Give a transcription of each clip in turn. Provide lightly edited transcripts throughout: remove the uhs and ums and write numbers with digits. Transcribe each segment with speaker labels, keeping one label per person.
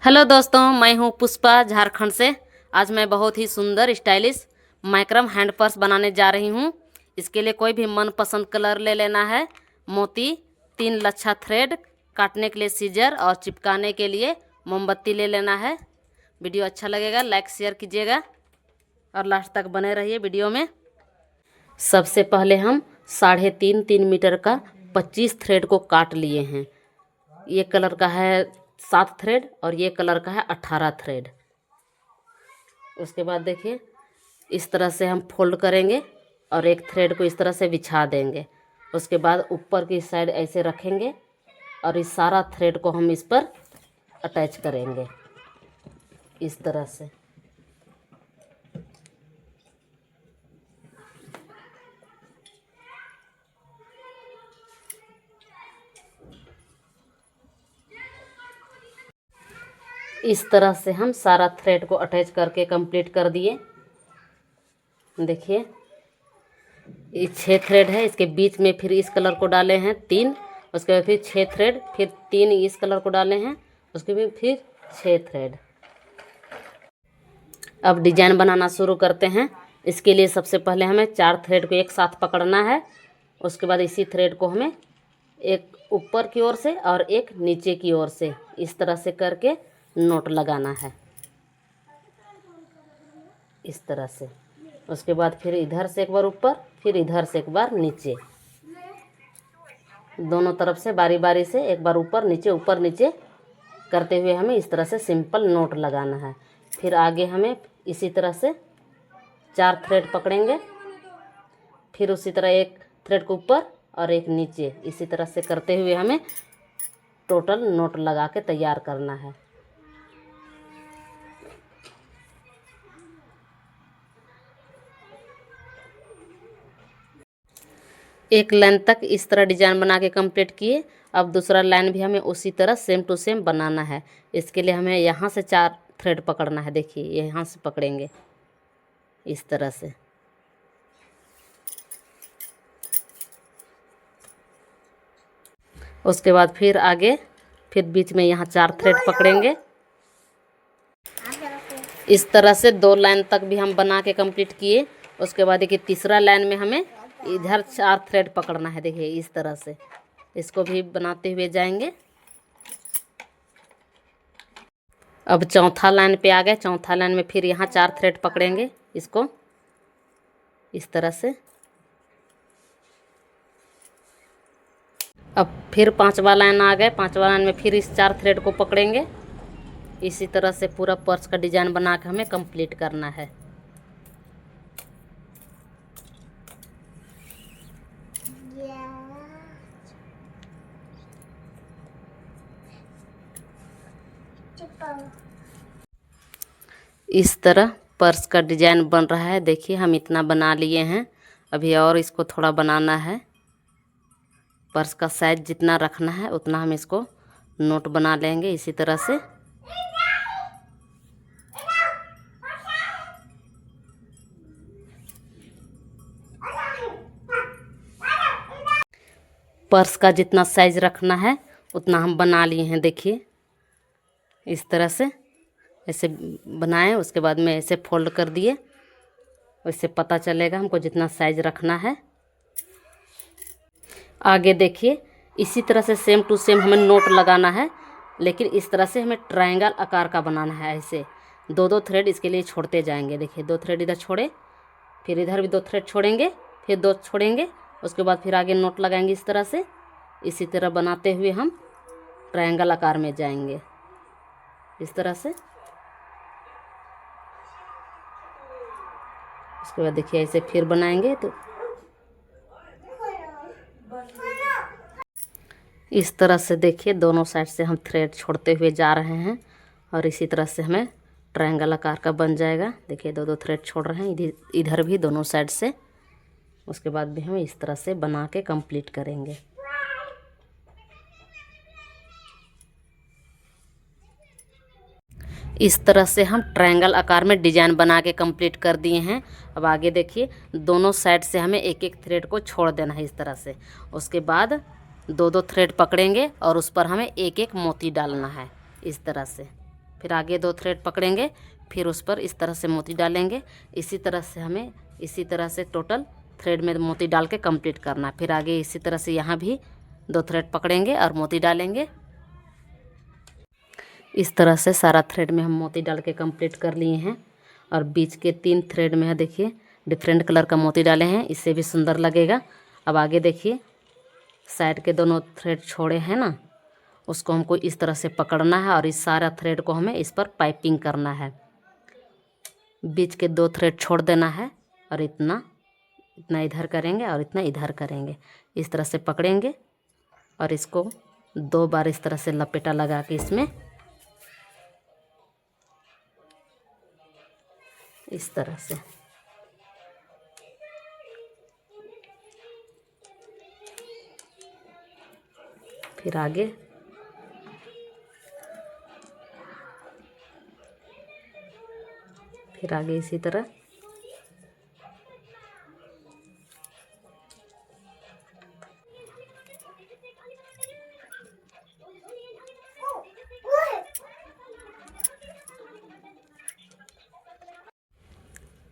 Speaker 1: Hello दोस्तों, मैं हूं पुष्पा झारखंड से। आज मैं बहुत ही सुंदर स्टाइलिश माइक्रम हैंड पर्स बनाने जा रही हूं। इसके लिए कोई भी मनपसंद कलर ले लेना है, मोती, 3 लच्छा थ्रेड, काटने के लिए सीजर और चिपकाने के लिए मोमबत्ती ले लेना है। वीडियो अच्छा लगेगा लाइक शेयर कीजिएगा और लास्ट तक बने रहिए वीडियो में। सबसे पहले हम 3.5 मीटर का 25 थ्रेड को काट लिए हैं। ये कलर का है 7 थ्रेड और ये कलर का है 18 थ्रेड। उसके बाद देखिए इस तरह से हम फोल्ड करेंगे और एक थ्रेड को इस तरह से बिछा देंगे। उसके बाद ऊपर की साइड ऐसे रखेंगे और इस सारा थ्रेड को हम इस पर अटैच करेंगे इस तरह से। इस तरह से हम सारा थ्रेड को अटैच करके कंप्लीट कर दिए। देखिए ये 6 थ्रेड है, इसके बीच में फिर इस कलर को डाले हैं 3, उसके बाद फिर 6 थ्रेड, फिर 3 इस कलर को डाले हैं, उसके बाद फिर 6 थ्रेड। अब डिजाइन बनाना शुरू करते हैं। इसके लिए सबसे पहले हमें 4 थ्रेड को एक साथ पकड़ना है। उसके बाद इसी थ्रेड को हमें एक ऊपर की ओर से और एक नीचे की ओर से इस तरह से करके नोट लगाना है इस तरह से। उसके बाद फिर इधर से एक बार ऊपर, फिर इधर से एक बार नीचे, दोनों तरफ से बारी बारी से एक बार ऊपर नीचे करते हुए हमें इस तरह से सिंपल नोट लगाना है। फिर आगे हमें इसी तरह से 4 थ्रेड पकड़ेंगे, फिर उसी तरह एक थ्रेड को ऊपर और एक नीचे, इसी तरह से करते हुए हमें टोटल नोट लगा के तैयार करना है। एक लाइन तक इस तरह डिजाइन बना के कंप्लीट किए। अब दूसरा लाइन भी हमें उसी तरह सेम टू सेम बनाना है। इसके लिए हमें यहाँ से 4 थ्रेड पकड़ना है। देखिए ये यहाँ से पकड़ेंगे इस तरह से। उसके बाद फिर आगे फिर बीच में यहाँ 4 थ्रेड पकड़ेंगे। इस तरह से 2 लाइन तक भी हम बना के कंप्लीट किए। उसके बाद देखिए तीसरा लाइन में हमें इधर 4 थ्रेड पकड़ना है। देखिए इस तरह से इसको भी बनाते हुए जाएंगे। अब चौथा लाइन पे आ गए। चौथा लाइन में फिर यहाँ 4 थ्रेड पकड़ेंगे, इसको इस तरह से। अब फिर 5वां लाइन आ गए। 5वां लाइन में फिर इस 4 थ्रेड को पकड़ेंगे। इसी तरह से पूरा पर्स का डिजाइन बना के हमें कंप्लीट करना है। इस तरह पर्स का डिजाइन बन रहा है। देखिए हम इतना बना लिए हैं, अभी और इसको थोड़ा बनाना है। पर्स का साइज जितना रखना है उतना हम इसको नोट बना लेंगे इसी तरह से। पर्स का जितना साइज रखना है उतना हम बना लिए हैं। देखिए इस तरह से ऐसे बनाएं, उसके बाद में ऐसे फोल्ड कर दिए। उससे पता चलेगा हमको जितना साइज रखना है। आगे देखिए इसी तरह से सेम टू सेम हमें नोट लगाना है, लेकिन इस तरह से हमें ट्रायंगल आकार का बनाना है। ऐसे 2-2 थ्रेड इसके लिए छोड़ते जाएंगे। देखिए 2 थ्रेड इधर छोड़े, फिर इधर भी 2 थ्रेड छोड़ेंगे, फिर 2 छोड़ेंगे, उसके बाद फिर आगे नोट लगाएंगे इस तरह से। इसी तरह बनाते हुए हम ट्रायंगल आकार में जाएंगे इस तरह से। उसके बाद देखिए ऐसे फिर बनाएंगे तो इस तरह से देखिए दोनों साइड से हम थ्रेड छोड़ते हुए जा रहे हैं और इसी तरह से हमें ट्रायंगल आकार का बन जाएगा। देखिए 2-2 थ्रेड छोड़ रहे हैं इधर भी दोनों साइड से। उसके बाद भी हम इस तरह से बना के कंप्लीट करेंगे। इस तरह से हम ट्रायंगल आकार में डिजाइन बना के कंप्लीट कर दिए हैं। अब आगे देखिए दोनों साइड से हमें एक एक थ्रेड को छोड़ देना है इस तरह से। उसके बाद 2-2 थ्रेड पकड़ेंगे और उस पर हमें एक एक मोती डालना है इस तरह से। फिर आगे 2 थ्रेड पकड़ेंगे, फिर उस पर इस तरह से मोती डालेंगे। इसी तरह से हमें इसी तरह से टोटल थ्रेड में मोती डाल के कंप्लीट करना है। फिर आगे इसी तरह से यहाँ भी 2 थ्रेड पकड़ेंगे और मोती डालेंगे। इस तरह से सारा थ्रेड में हम मोती डाल के कंप्लीट कर लिए हैं। और बीच के 3 थ्रेड में देखिए डिफरेंट कलर का मोती डाले हैं, इससे भी सुंदर लगेगा। अब आगे देखिए साइड के दोनों थ्रेड छोड़े हैं ना, उसको हमको इस तरह से पकड़ना है और इस सारा थ्रेड को हमें इस पर पाइपिंग करना है। बीच के 2 थ्रेड छोड़ देना है और इतना इतना इधर करेंगे और इतना इधर करेंगे। इस तरह से पकड़ेंगे और इसको 2 बार इस तरह से लपेटा लगा के इसमें इस तरह से फिर आगे इसी तरह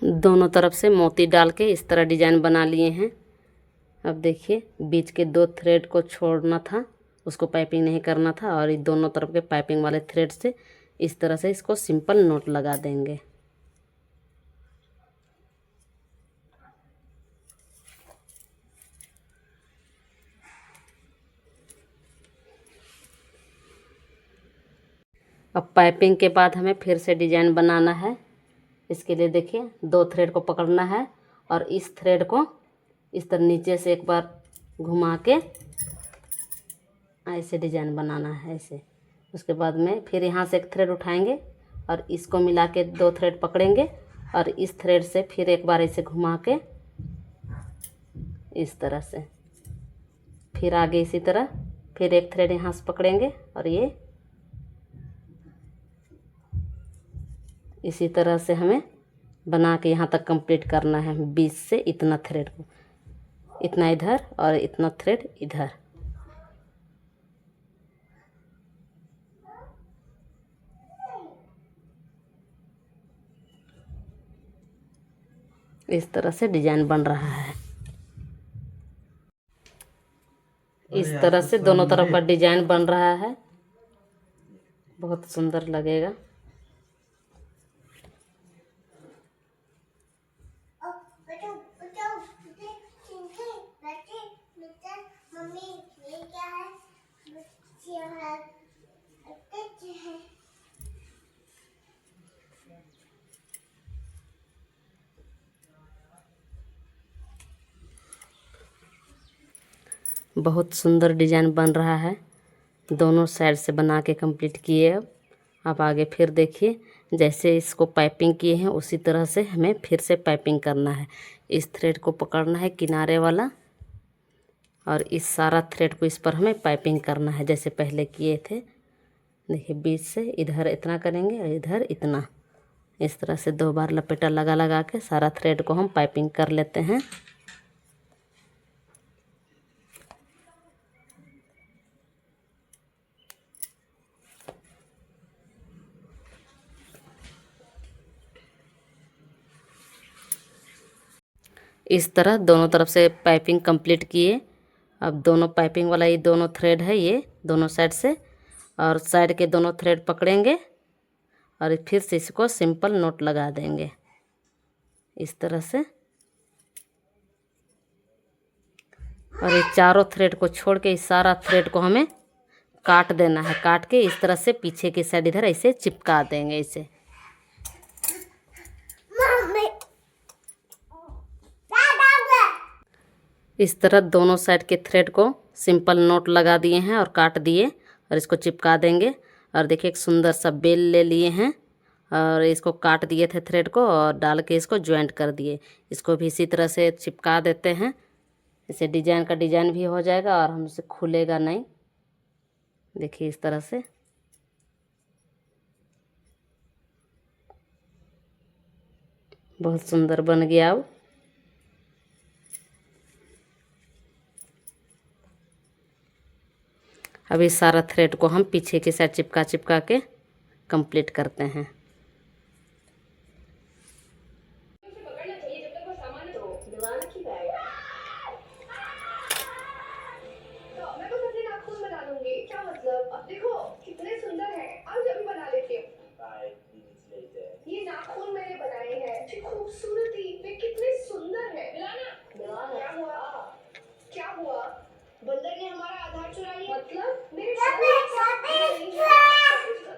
Speaker 1: दोनों तरफ से मोती डाल के इस तरह डिजाइन बना लिए हैं। अब देखिए बीच के 2 थ्रेड को छोड़ना था, उसको पाइपिंग नहीं करना था, और ये दोनों तरफ के पाइपिंग वाले थ्रेड से इस तरह से इसको सिंपल नोट लगा देंगे। अब पाइपिंग के बाद हमें फिर से डिजाइन बनाना है। इसके लिए देखिए 2 थ्रेड को पकड़ना है और इस थ्रेड को इस तरह नीचे से एक बार घुमा के ऐसे डिजाइन बनाना है ऐसे। उसके बाद में फिर यहाँ से एक थ्रेड उठाएंगे और इसको मिला के 2 थ्रेड पकड़ेंगे और इस थ्रेड से फिर एक बार ऐसे घुमा के इस तरह से, फिर आगे इसी तरह फिर एक थ्रेड यहाँ से पकड़ेंगे और ये इसी तरह से हमें बना के यहाँ तक कंप्लीट करना है। बीच से इतना थ्रेड को इतना इधर और इतना थ्रेड इधर। इस तरह से डिजाइन बन रहा है। इस तरह से दोनों तरफ का डिजाइन बन रहा है, बहुत सुंदर लगेगा। बहुत सुंदर डिजाइन बन रहा है, दोनों साइड से बना के कंप्लीट किए। अब आगे फिर देखिए जैसे इसको पाइपिंग किए हैं उसी तरह से हमें फिर से पाइपिंग करना है। इस थ्रेड को पकड़ना है किनारे वाला और इस सारा थ्रेड को इस पर हमें पाइपिंग करना है जैसे पहले किए थे। देखिए बीच से इधर इतना करेंगे और इधर इतना, इस तरह से 2 बार लपेटा लगा लगा के सारा थ्रेड को हम पाइपिंग कर लेते हैं। इस तरह दोनों तरफ से पाइपिंग कंप्लीट किए। अब दोनों पाइपिंग वाला ये दोनों थ्रेड है, ये दोनों साइड से, और साइड के दोनों थ्रेड पकड़ेंगे और फिर से इसको सिंपल नोट लगा देंगे इस तरह से। और ये चारों थ्रेड को छोड़ के इस सारा थ्रेड को हमें काट देना है। काट के इस तरह से पीछे की साइड इधर ऐसे चिपका देंगे इसे। इस तरह दोनों साइड के थ्रेड को सिंपल नोट लगा दिए हैं और काट दिए और इसको चिपका देंगे। और देखिए एक सुंदर सा बेल ले लिए हैं और इसको काट दिए थे थ्रेड को और डाल के इसको ज्वाइंट कर दिए। इसको भी इसी तरह से चिपका देते हैं, इसे डिजाइन का डिजाइन भी हो जाएगा और हमसे खुलेगा नहीं। देखिए इस तरह से बहुत सुंदर बन गया। अब इस सारा थ्रेड को हम पीछे की साइड चिपका चिपका के कंप्लीट करते हैं।
Speaker 2: ये नाखून मैंने बनाए हैं, खूबसूरती वे कितने सुंदर है। क्या हुआ? क्या हुआ? बंदर ने हमारा आधार चुरा लिया। मतलब मेरे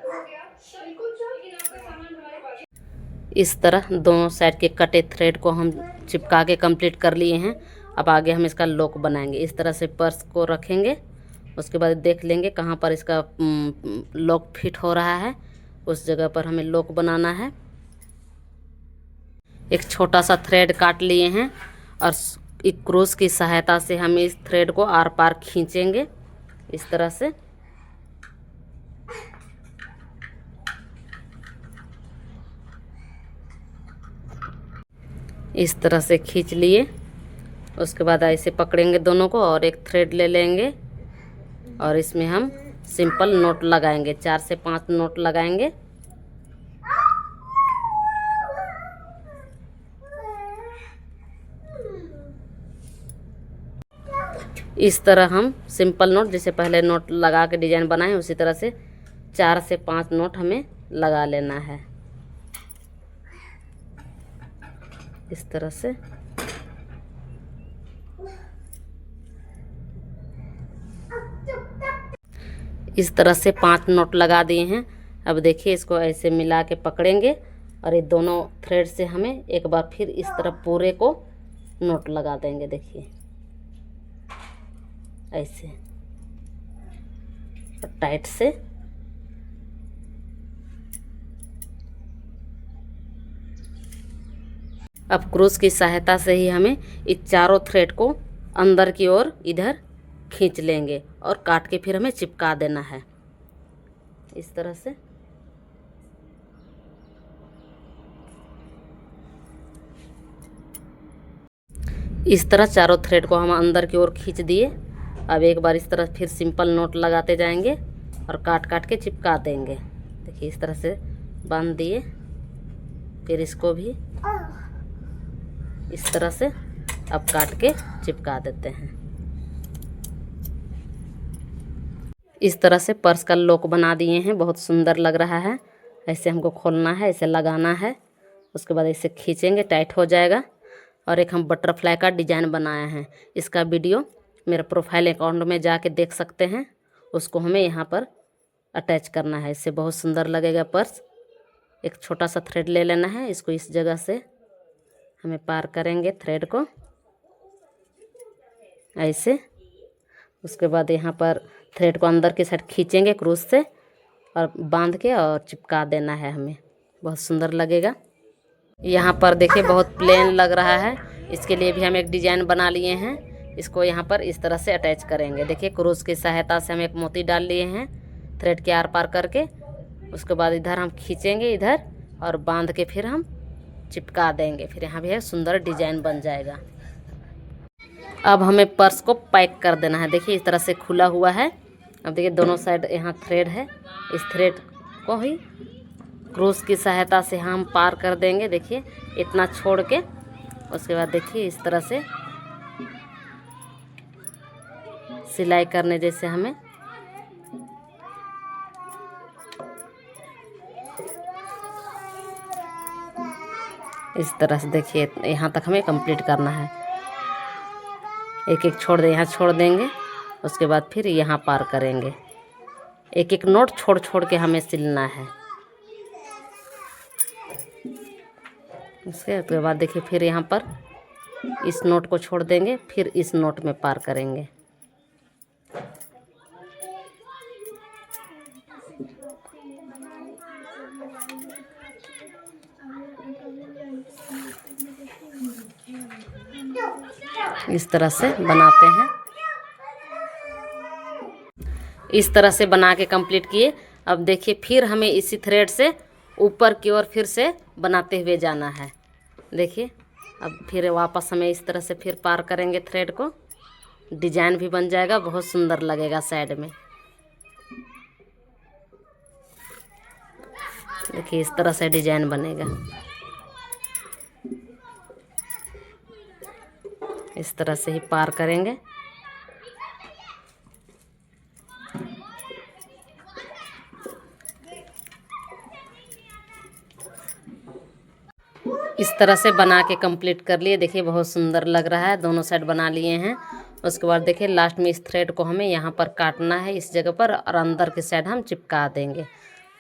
Speaker 2: हो गया। बिल्कुल चल, लेकिन आपका सामान हमारे पास।
Speaker 1: इस तरह दोनों साइड के कटे थ्रेड को हम चिपका के कंप्लीट कर लिए हैं। अब आगे हम इसका लॉक बनाएंगे। इस तरह से पर्स को रखेंगे, उसके बाद देख लेंगे कहाँ पर इसका लॉक फिट हो रहा है, उस जगह पर हमें लॉक बनाना है। एक छोटा सा थ्रेड काट लिए हैं और एक क्रूस की सहायता से हम इस थ्रेड को आर पार खींचेंगे इस तरह से। इस तरह से खींच लिए, उसके बाद ऐसे पकड़ेंगे दोनों को और एक थ्रेड ले लेंगे और इसमें हम सिंपल नोट लगाएंगे। 4 से 5 नोट लगाएंगे। इस तरह हम सिंपल नोट, जैसे पहले नोट लगा के डिजाइन बनाए उसी तरह से 4 से 5 नोट हमें लगा लेना है इस तरह से। इस तरह से 5 नोट लगा दिए हैं। अब देखिए इसको ऐसे मिला के पकड़ेंगे और ये दोनों थ्रेड से हमें एक बार फिर इस तरह पूरे को नोट लगा देंगे। देखिए ऐसे टाइट से। अब क्रूस की सहायता से ही हमें इस चारों थ्रेड को अंदर की ओर इधर खींच लेंगे और काट के फिर हमें चिपका देना है इस तरह से। इस तरह चारों थ्रेड को हम अंदर की ओर खींच दिए। अब एक बार इस तरह फिर सिंपल नोट लगाते जाएंगे और काट काट के चिपका देंगे। देखिए इस तरह से बांध दिए, फिर इसको भी इस तरह से अब काट के चिपका देते हैं। इस तरह से पर्स का लॉक बना दिए हैं, बहुत सुंदर लग रहा है। ऐसे हमको खोलना है, ऐसे लगाना है, उसके बाद ऐसे खींचेंगे, टाइट हो जाएगा। और एक हम बटरफ्लाई का डिजाइन बनाए हैं, इसका वीडियो मेरे प्रोफाइल अकाउंट में जाके देख सकते हैं। उसको हमें यहाँ पर अटैच करना है, इससे बहुत सुंदर लगेगा पर्स। एक छोटा सा थ्रेड ले लेना है, इसको इस जगह से हमें पार करेंगे थ्रेड को ऐसे। उसके बाद यहाँ पर थ्रेड को अंदर की साइड खींचेंगे क्रूस से और बांध के और चिपका देना है हमें, बहुत सुंदर लगेगा। यहाँ पर देखिए बहुत प्लेन लग रहा है, इसके लिए भी हम एक डिजाइन बना लिए हैं। इसको यहाँ पर इस तरह से अटैच करेंगे। देखिए क्रूस की सहायता से हम एक मोती डाल लिए हैं थ्रेड के आर पार करके। उसके बाद इधर हम खींचेंगे इधर और बांध के फिर हम चिपका देंगे। फिर यहाँ भी एक सुंदर डिजाइन बन जाएगा। अब हमें पर्स को पैक कर देना है। देखिए इस तरह से खुला हुआ है। अब देखिए दोनों साइड यहाँ थ्रेड है, इस थ्रेड को ही क्रूस की सहायता से हम पार कर देंगे। देखिए इतना छोड़ के, उसके बाद देखिए इस तरह से सिलाई करने जैसे हमें इस तरह से देखिए यहाँ तक हमें कंप्लीट करना है। एक एक छोड़ दे, यहाँ छोड़ देंगे, उसके बाद फिर यहाँ पार करेंगे। एक एक नोट छोड़ छोड़ के हमें सिलना है। उसके बाद देखिए फिर यहाँ पर इस नोट को छोड़ देंगे, फिर इस नोट में पार करेंगे। इस तरह से बनाते हैं। इस तरह से बना के कंप्लीट किए। अब देखिए फिर हमें इसी थ्रेड से ऊपर की ओर फिर से बनाते हुए जाना है। देखिए अब फिर वापस हमें इस तरह से फिर पार करेंगे थ्रेड को। डिजाइन भी बन जाएगा, बहुत सुंदर लगेगा साइड में। देखिए इस तरह से डिजाइन बनेगा। इस तरह से ही पार करेंगे। इस तरह से बना के कंप्लीट कर लिए। देखिए बहुत सुंदर लग रहा है। दोनों साइड बना लिए हैं। उसके बाद देखिए लास्ट में इस थ्रेड को हमें यहाँ पर काटना है इस जगह पर, और अंदर के साइड हम चिपका देंगे।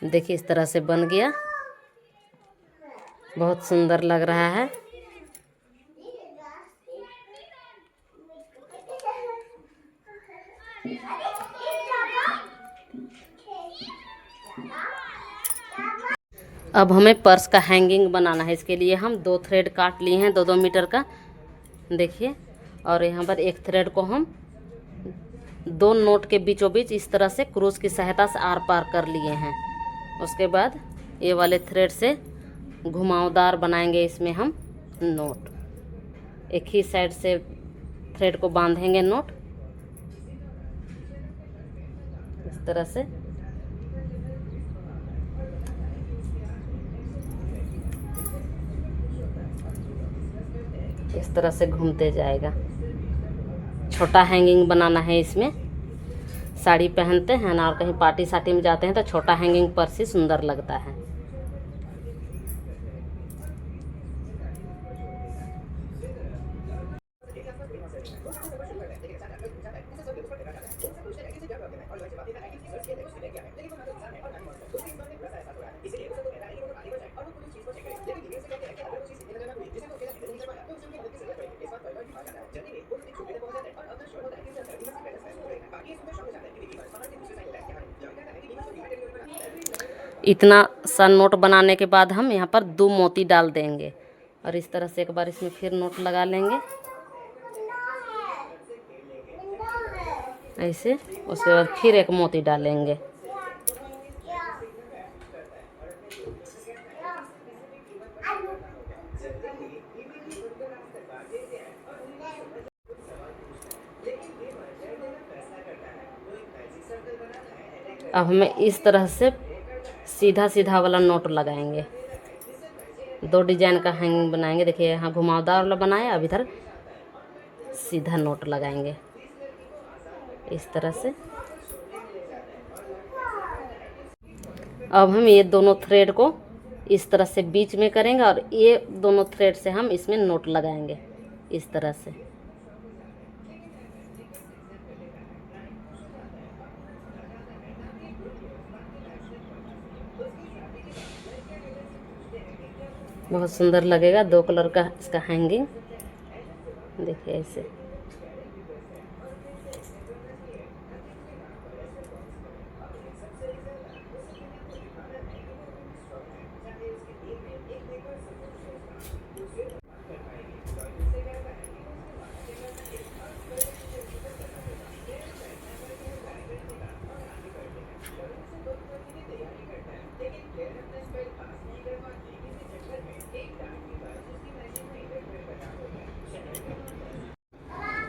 Speaker 1: देखिए इस तरह से बन गया। बहुत सुंदर लग रहा है। अब हमें पर्स का हैंगिंग बनाना है। इसके लिए हम 2 थ्रेड काट लिए हैं 2-2 मीटर का। देखिए, और यहाँ पर एक थ्रेड को हम 2 नोट के बीचों बीच इस तरह से क्रूज की सहायता से आर पार कर लिए हैं। उसके बाद ये वाले थ्रेड से घुमावदार बनाएंगे इसमें हम नोट। एक ही साइड से थ्रेड को बांधेंगे नोट इस तरह से। इस तरह से घूमते जाएगा। छोटा हैंगिंग बनाना है इसमें। साड़ी पहनते हैं ना और कहीं पार्टी साटी में जाते हैं तो छोटा हैंगिंग पर्स ही सुंदर लगता है। इतना सा नोट बनाने के बाद हम यहाँ पर 2 मोती डाल देंगे और इस तरह से एक बार इसमें फिर नोट लगा लेंगे ऐसे। उसके बाद फिर एक मोती डालेंगे। अब हमें इस तरह से सीधा सीधा वाला नोट लगाएंगे। 2 डिजाइन का हैंगिंग बनाएंगे। देखिए यहाँ घुमावदार वाला बनाया, अब इधर सीधा नोट लगाएंगे इस तरह से। अब हम ये दोनों थ्रेड को इस तरह से बीच में करेंगे और ये दोनों थ्रेड से हम इसमें नोट लगाएंगे इस तरह से। बहुत सुंदर लगेगा। 2 कलर का इसका हैंगिंग देखिए ऐसे।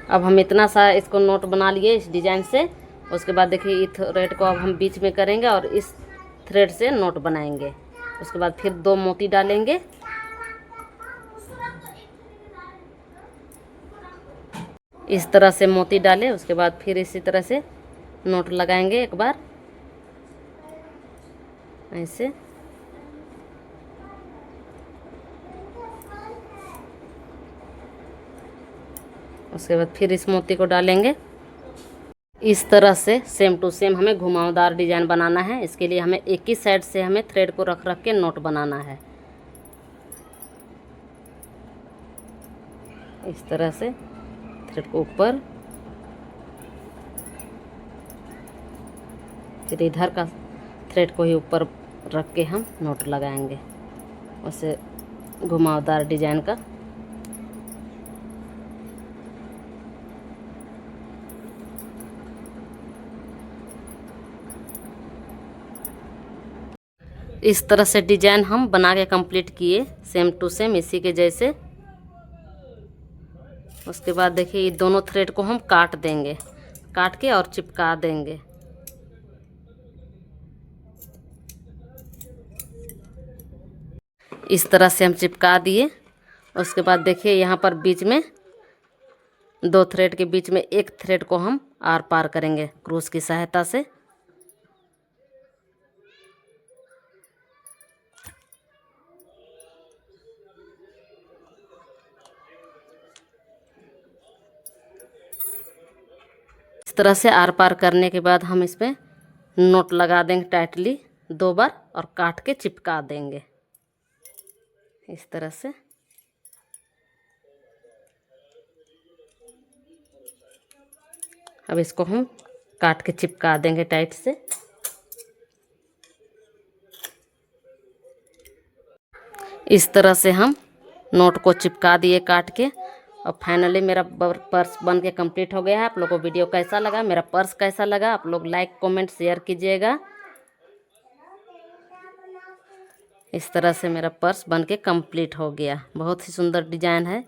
Speaker 1: अब हम इतना सा इसको नोट बना लिए इस डिजाइन से। उसके बाद देखिए इस थ्रेड को अब हम बीच में करेंगे और इस थ्रेड से नोट बनाएंगे। उसके बाद फिर 2 मोती डालेंगे। इस तरह से मोती डालें। उसके बाद फिर इसी तरह से नोट लगाएंगे एक बार ऐसे। उसके बाद फिर इस मोती को डालेंगे। इस तरह से सेम टू सेम हमें घुमावदार डिजाइन बनाना है। इसके लिए हमें एक ही साइड से हमें थ्रेड को रख रख के नोट बनाना है इस तरह से। थ्रेड को ऊपर, फिर इधर का थ्रेड को ही ऊपर रख के हम नोट लगाएंगे उसे घुमावदार डिजाइन का। इस तरह से डिजाइन हम बना के कंप्लीट किए सेम टू सेम इसी के जैसे। उसके बाद देखिए ये दोनों थ्रेड को हम काट देंगे, काट के और चिपका देंगे। इस तरह से हम चिपका दिए। उसके बाद देखिए यहाँ पर बीच में 2 थ्रेड के बीच में एक थ्रेड को हम आर पार करेंगे क्रूस की सहायता से। इस तरह से आर पार करने के बाद हम इस पे नोट लगा देंगे टाइटली 2 बार और काट के चिपका देंगे इस तरह से। अब इसको हम काट के चिपका देंगे टाइट से। इस तरह से हम नोट को चिपका दिए काट के। और फाइनली मेरा पर्स बन के कंप्लीट हो गया है। आप लोगों को वीडियो कैसा लगा, मेरा पर्स कैसा लगा, आप लोग लाइक कमेंट शेयर कीजिएगा। इस तरह से मेरा पर्स बन के कंप्लीट हो गया। बहुत ही सुंदर डिजाइन है।